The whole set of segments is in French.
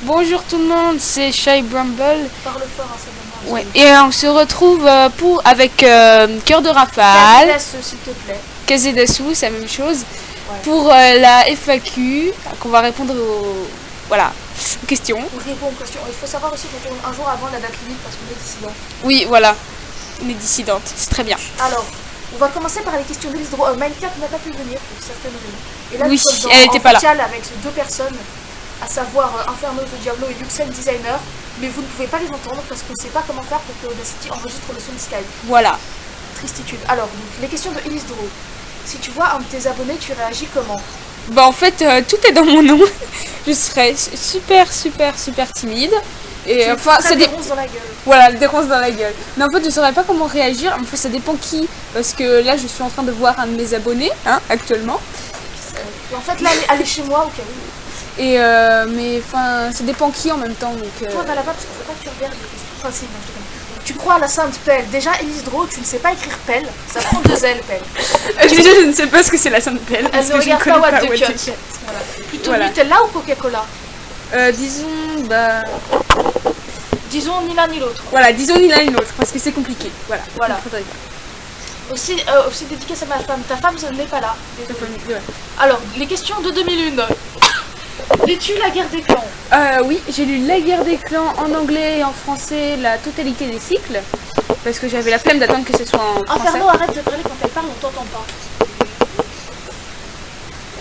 Bonjour tout le monde, c'est Shy Bramble. Parle fort, hein, ça donne Ouais. Et on se retrouve avec Cœur de Rafale, Casse s'il te plaît. Kazedasu, c'est la même chose, Ouais. pour la FAQ, qu'on va répondre aux questions. On répond aux questions. Il faut savoir aussi qu'on tourne un jour avant la date limite parce qu'on est dissident. Oui, voilà, on est dissidente, c'est très bien. Alors, on va commencer par les questions de l'Isdro. Minecraft n'a pas pu venir pour certaines raisons. Et là, Oui, nous sommes elle était pas là. vocal avec deux personnes, à savoir Inferno the Diablo et Luxen Designer. Mais vous ne pouvez pas les entendre parce qu'on ne sait pas comment faire pour que Audacity enregistre le son de Skype. Voilà. Tristitude. Alors, donc, les questions de Illisdro. Si tu vois un de tes abonnés, tu réagis comment? Bah en fait, tout est dans mon nom. Je serais super timide. Et enfin, ça des dépend. ronces dans la gueule. Voilà, des ronces dans la gueule. Mais en fait, je saurais pas comment réagir. Enfin, ça dépend qui. Parce que là, je suis en train de voir un de mes abonnés, actuellement. Et en fait, là, elle est chez moi au cas où. Et mais enfin, ça dépend qui en même temps. Donc, Toi, va là-bas parce qu'il faut pas que tu regardes les questions. Enfin, si, non, je déconne. Tu crois à la sainte pelle. Déjà, Illisdro, tu ne sais pas écrire pelle. Ça prend 2 L, pelle. je ne sais pas ce que c'est la sainte pelle. Elle Parce ne que je ne regarde connais pas pas What the What the Cut. Cut. Voilà. Plutôt Voilà. Nutella ou Coca-Cola? Disons, bah. Disons ni l'un ni l'autre. Voilà, disons ni l'un ni l'autre. Parce que c'est compliqué. Voilà. Voilà. Faudrait pas. Aussi dédicace à ma femme. Ta femme n'est pas là. Ouais. Alors, les questions de 2001. Lis-tu la guerre des clans? Oui, j'ai lu La guerre des clans en anglais et en français, la totalité des cycles. Parce que j'avais la flemme d'attendre que ce soit en français. Inferno, arrête de parler quand elle parle, on t'entend pas.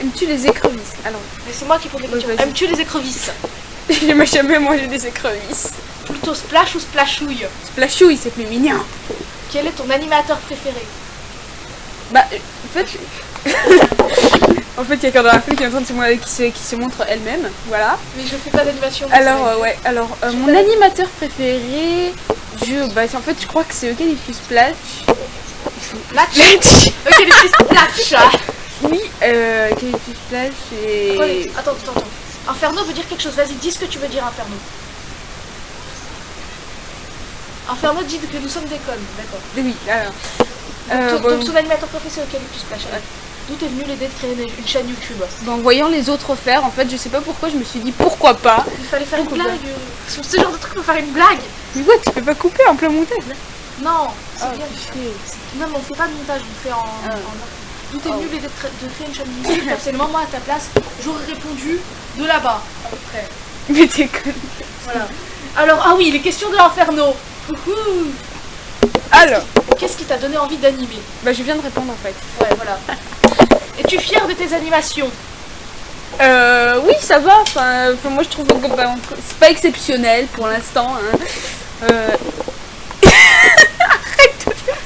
Aimes-tu les écrevisses? Alors, Mais c'est moi qui pose les questions. vas-y. Aimes-tu les écrevisses? je n'ai jamais mangé des écrevisses. Plutôt splash ou splashouille? Splashouille, c'est plus mignon. Quel est ton animateur préféré? Bah, en fait, en fait, il y a Cœur de Rafale qui est en train de qui se montre elle-même, voilà. Mais je fais pas d'animation. Alors, mon animateur préféré, en fait, je crois que c'est Eucalyptus Splash. Splash. Eucalyptus Splash. Oui, Eucalyptus Splash et... Attends. Inferno veut dire quelque chose. Vas-y, dis ce que tu veux dire, Inferno. Inferno dit que nous sommes des connes, d'accord. Oui, alors... Donc son animateur préféré c'est Eucalyptus Splash. D'où t'es venu l'idée de créer une chaîne YouTube? En voyant les autres faire, en fait, je sais pas pourquoi, je me suis dit pourquoi pas. Il fallait faire une Pourquoi blague. Sur ce genre de truc, faut faire une blague. Mais ouais, tu peux pas couper en plein montage là. Non, c'est Ah, bien. putain. Non, mais on fait pas de montage, on fait en... D'où t'es venu l'idée de créer une chaîne YouTube? Personnellement, moi, à ta place, j'aurais répondu de là-bas, à peu près. Mais t'es con. Voilà. Alors, ah oui, les questions de l'Inferno. Alors, Qu'est-ce qui t'a donné envie d'animer? bah je viens de répondre en fait. Ouais, voilà. Es-tu fier de tes animations? Oui, ça va. Enfin, moi je trouve que c'est pas exceptionnel pour l'instant. Arrête de faire.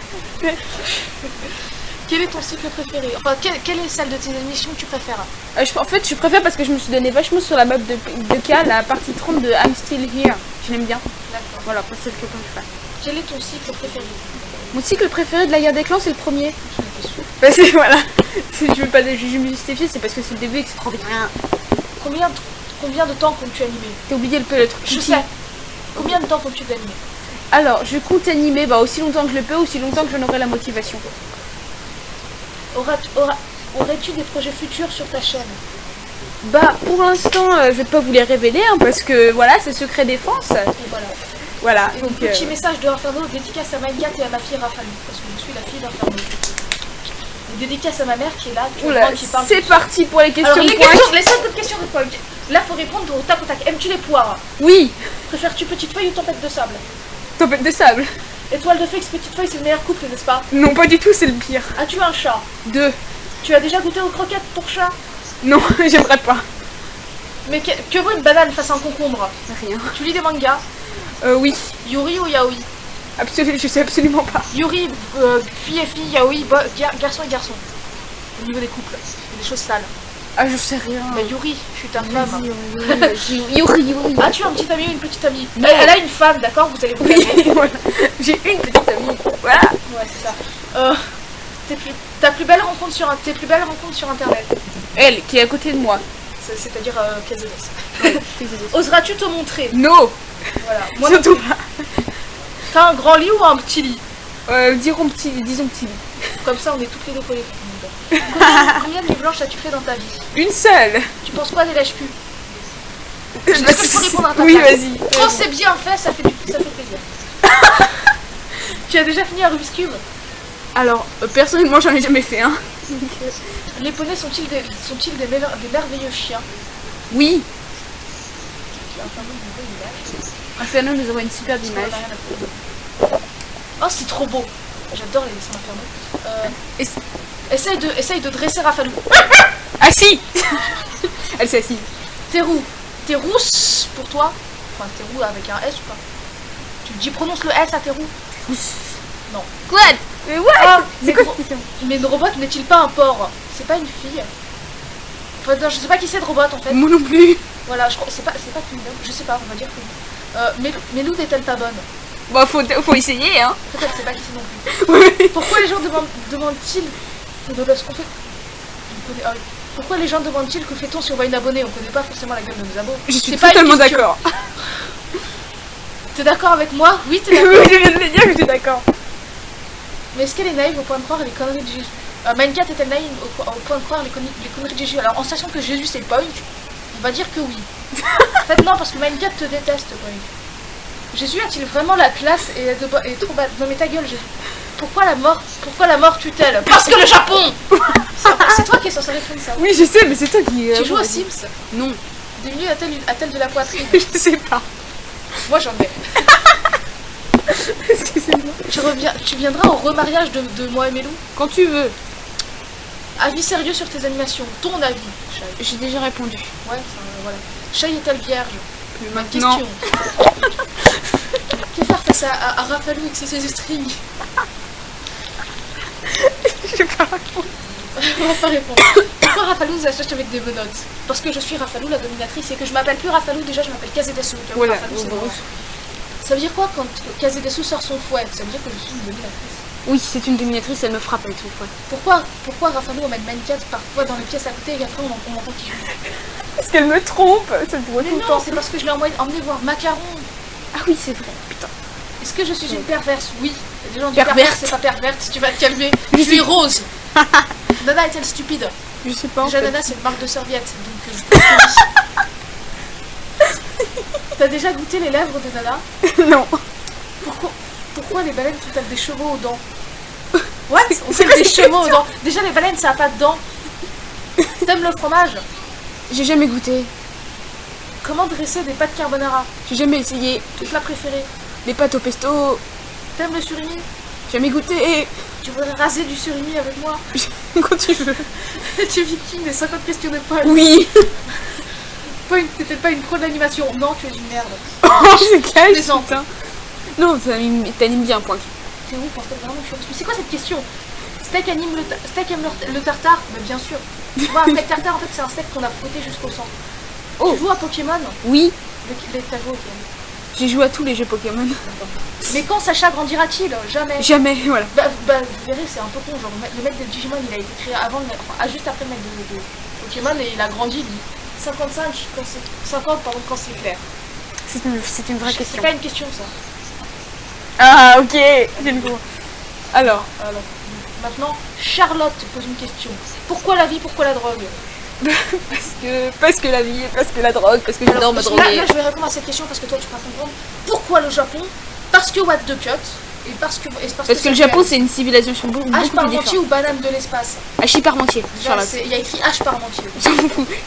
Quel est ton cycle préféré? Enfin, quelle est celle de tes émissions que tu préfères? En fait, je préfère parce que je me suis donné vachement sur la map de K, la partie 30 de I'm Still Here. Je l'aime bien. D'accord. Voilà, pour celle que je fais. Quel est ton cycle préféré? Mon cycle préféré de la guerre des clans, c'est le premier. Parce que voilà, si je veux pas me justifier, c'est parce que c'est le début et que c'est trop bien. Combien de temps comptes-tu animer? T'as oublié le truc. Je sais. Combien de temps comptes-tu d'animer? Alors, je compte animer aussi longtemps que je le peux, aussi longtemps que j'en aurai la motivation. Aurais-tu des projets futurs sur ta chaîne? Bah, pour l'instant, je vais pas vous les révéler, parce que voilà, c'est secret défense. Et voilà. Voilà, Et donc... petit message de Inferno, dédicace à Minecraft et à ma fille Rafale, parce que je suis la fille d'Inferno. Et dédicace à ma mère qui est là, qui parle. C'est parti pour les questions. Alors, de les pointe. questions, les 5 questions de pointe. Là, faut répondre au tac au tac. Aimes-tu les poires? Oui, Préfères-tu petite feuille ou tempête de sable? tempête de sable. Étoile de Félix, petite feuille, c'est le meilleur couple, n'est-ce pas? Non, pas du tout, c'est le pire. As-tu un chat? 2. Tu as déjà goûté aux croquettes pour chat? Non, j'aimerais pas. Mais que vaut une banane face à un concombre? Rien. Tu lis des mangas? Oui. Yuri ou yaoi? Absolument, je sais absolument pas. Yuri, fille et fille, yaoi, garçon et garçon. Au niveau des couples, il y a des choses sales. Ah, je sais rien. Bah Yuri, je suis ta femme. Yuri. As-tu un petit ami ou une petite amie? Non. Elle a une femme, d'accord? Vous allez vous Oui, calmer. voilà. J'ai une petite amie. Voilà. Ouais, c'est ça. Tes plus belles rencontres sur internet? Elle, qui est à côté de moi. C'est-à-dire Kazedes. Oseras-tu te montrer? No. Voilà. Moi, Surtout pas. t'as un grand lit ou un petit lit? Disons petit lit. Comme ça, on est toutes les deux collées. Combien de nuits blanches as-tu fait dans ta vie? Une seule. Tu penses quoi des lèche-cul? Je peux répondre à ta Oui, place. vas-y. Oh, c'est bien fait, ça fait plaisir. Tu as déjà fini un Rubik's Cube? Alors, personnellement, j'en ai jamais fait un. Les poneys sont-ils des merveilleux chiens? Oui. J'ai un Inferno nous envoie une superbe Parce qu'on image. en a rien à foutre. Oh, c'est trop beau. J'adore les dessins infernaux. Essaye de dresser Rafalou. Ah si. Elle s'est assise. Terrou. Terrousse pour toi. Enfin, Terrou avec un S ou pas? Tu dis prononce le S à Terrou. Non. Quoi? Mais ouais. Ah, C'est quoi cette question? Mais le robot n'est-il pas un porc? C'est pas une fille. Enfin, non, je sais pas qui c'est de robot en fait. Moi non plus. Voilà, je crois c'est pas Kingdom. Je sais pas, on va dire que oui. Mélou n'est-elle pas bonne? Bah faut essayer hein. Peut-être c'est pas qui c'est non plus. Ouais. Pourquoi les gens demandent-ils ce qu'on fait? Ah oui. Pourquoi les gens demandent-ils que fait-on si on voit une abonnée? On connaît pas forcément la gueule de nos abos. Je suis C'est pas une totalement question. d'accord. T'es d'accord avec moi? Oui, t'es Oui, d'accord. je viens de le dire, je suis d'accord. Mais est-ce qu'elle est naïve au point de croire les conneries de Jésus? Mindcat est-elle naïve au point de croire les conneries de Jésus? Alors en sachant que Jésus c'est Punk, on va dire que oui. En fait non, parce que Mindcat te déteste Punk. Jésus a-t-il vraiment la classe et est trop bad? Non mais ta gueule Jésus. Pourquoi la mort tue-t-elle? Parce que le Japon. C'est toi qui es censé répondre ça. Oui, je sais, mais c'est toi qui. Tu joues aux Sims? Non. Des minutes a-t-elle de la poitrine? Je sais pas. Moi j'en ai. Excusez-moi. Tu viendras au remariage de moi et Mélou? Quand tu veux. Avis sérieux sur tes animations. Ton avis, Chai. J'ai déjà répondu. Ouais, voilà. Chai est-elle vierge? Ma Non. question. Que faire face à Rafalou avec ses strings? Je sais pas répondre. On va pas répondre. Pourquoi Rafalou nous achète avec des menottes? Parce que je suis Rafalou la dominatrice et que je m'appelle plus Rafalou, déjà je m'appelle Kazedesu. Voilà. Rafalou, c'est Bon. moi. Ça veut dire quoi quand Kazedesu sort son fouet? Ça veut dire que je suis une dominatrice. Oui, c'est une dominatrice, elle me frappe avec son fouet. Pourquoi Rafalou emmène Mindcat parfois dans les pièces à côté et après on entend qu'il joue? Parce qu'elle me trompe, ça pourrait Mais tout le non, temps. c'est parce que je l'ai emmené voir Macaron. Ah oui, c'est vrai, putain. Est-ce que je suis une perverse? Oui. Il y a des gens qui Perverte. perverse, c'est pas perverte, tu vas te calmer. Je suis rose. Nana est-elle stupide? Je sais pas en Déjà fait. Nana c'est une marque de serviette, donc je pense que oui. T'as déjà goûté les lèvres de Nana? Non. Pourquoi les baleines sont-elles des chevaux aux dents? What? On c'est fait quoi des cette chevaux aux dents. Déjà les baleines ça a pas de dents. T'aimes le fromage? J'ai jamais goûté. Comment dresser des pâtes carbonara? J'ai jamais essayé. Ton plat préféré? Les pâtes au pesto. T'aimes le surimi? Jamais goûté. Tu voudrais raser du surimi avec moi? Quand tu veux. Tu es victime des 50 questions de Paul. Oui. T'étais pas une pro d'animation. Non, tu es une merde. Oh, je cache. Plaisante. Putain. Non, t'animes bien, point. T'es où? Pense-t-elle vraiment que je suis... Mais c'est quoi cette question? Steak aime le tartare? Mais bien sûr. Tu vois, un steak tartare, en fait, c'est un steak qu'on a frotté jusqu'au sang. Oh. Tu joues à Pokémon? Oui. T'as joué au Pokémon. J'ai joué à tous les jeux Pokémon. Mais quand Sacha grandira-t-il? Jamais. Jamais, voilà. Bah, vous verrez, c'est un peu con. Genre, le mec de Digimon, il a été créé avant, juste après le mec de Pokémon, et il a grandi, lui. 55 quand c'est... 50, pardon, quand c'est clair. C'est une vraie C'est question. pas une question, ça. Ah, ok. J'ai le goût. Alors. Maintenant, Charlotte pose une question. Pourquoi la vie, pourquoi la drogue? parce que la vie, parce que la drogue, parce que j'adore me droguer. Là, je vais répondre à cette question parce que toi, tu peux comprendre. Pourquoi le Japon? Parce que what the cut. Et parce que le Japon, c'est une civilisation beaucoup H plus Parmentier différente. ou banane de l'espace? Hachi Parmentier, Charlotte. Il y a écrit H Parmentier.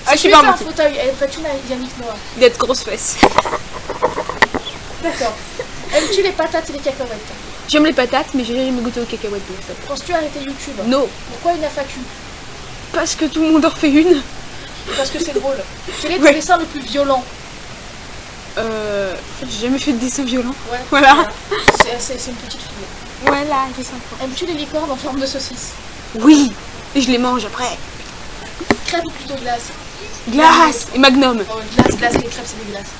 Hachi Si tu fais un Parmentier. fauteuil, aimerais-tu Yannick Noah? D'être grosse fesse. D'accord. Aimes-tu les patates et les cacahuètes? J'aime les patates, mais j'ai jamais goûté aux cacahuètes de ça. Penses-tu arrêter YouTube? Non. Pourquoi une FAQ? Parce que tout le monde en refait une. Parce que c'est drôle. Quel est ton Ouais. dessin le plus violent? En fait, j'ai jamais fait de dessin violent. Ouais. Voilà. C'est une petite fille. Voilà, j'ai sympa. Aimes-tu les licornes en forme de saucisse? Oui. Et je les mange après. Crêpes ou plutôt glace? Glace et Magnum. Oh, glace, les crêpes, c'est des glaces.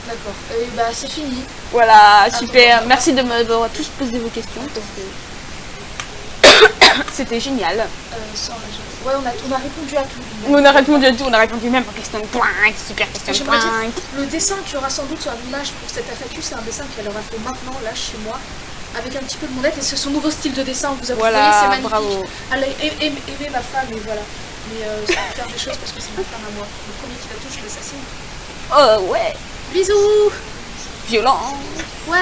D'accord. Et bah, c'est fini. Voilà, super. Merci de m'avoir tous posé vos questions. Parce que c'était génial. Ouais, on a répondu à tout. On a répondu à tout, on a répondu même aux questions de pointe, super question de J'aimerais dire, pointe. le dessin qu'il y aura sans doute sur l'image pour cette FAQ, c'est un dessin qu'elle aura fait maintenant, là, chez moi, avec un petit peu de monette, et c'est son nouveau style de dessin, vous Voilà, voyez, c'est magnifique. bravo. Elle a aimé ma femme, et voilà. Mais ça peut faire des choses parce que c'est mon frère à moi. Le premier qui la touche, je l'assassine. Oh ouais. Bisous. Violent. Ouais.